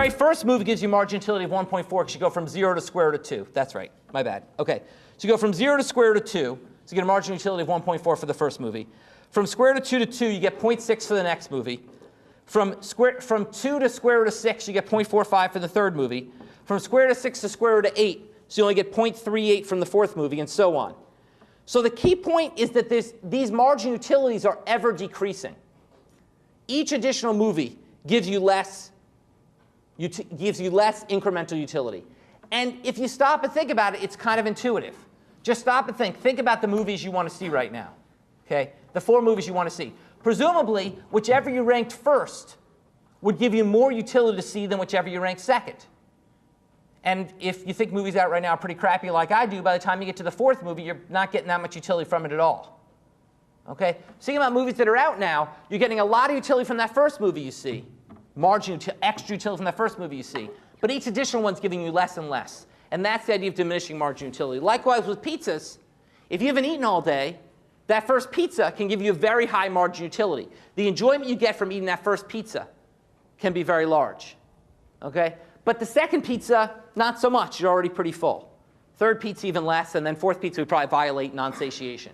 very first movie gives you marginal utility of 1.4 because you go from 0 to square root of 2. That's right. My bad. OK. So you go from 0 to square root of 2. So you get a marginal utility of 1.4 for the first movie. From square root of 2 to 2, you get 0.6 for the next movie. From 2 to square root of 6, you get 0.45 for the third movie. From square root of 6 to square root of 8, so you only get 0.38 from the fourth movie, and so on. So the key point is that these marginal utilities are ever decreasing. Each additional movie gives you less incremental utility. And if you stop and think about it, it's kind of intuitive. Just stop and think. Think about the movies you want to see right now. Okay? The 4 movies you want to see. Presumably, whichever you ranked first would give you more utility to see than whichever you ranked second. And if you think movies out right now are pretty crappy like I do, by the time you get to the fourth movie, you're not getting that much utility from it at all. Okay? Thinking about movies that are out now, you're getting a lot of utility from that first movie you see. Extra utility from that first movie you see. But each additional one's giving you less and less. And that's the idea of diminishing marginal utility. Likewise with pizzas, if you haven't eaten all day, that first pizza can give you a very high marginal utility. The enjoyment you get from eating that first pizza can be very large. Okay? But the second pizza, not so much. You're already pretty full. Third pizza, even less. And then fourth pizza would probably violate non-satiation.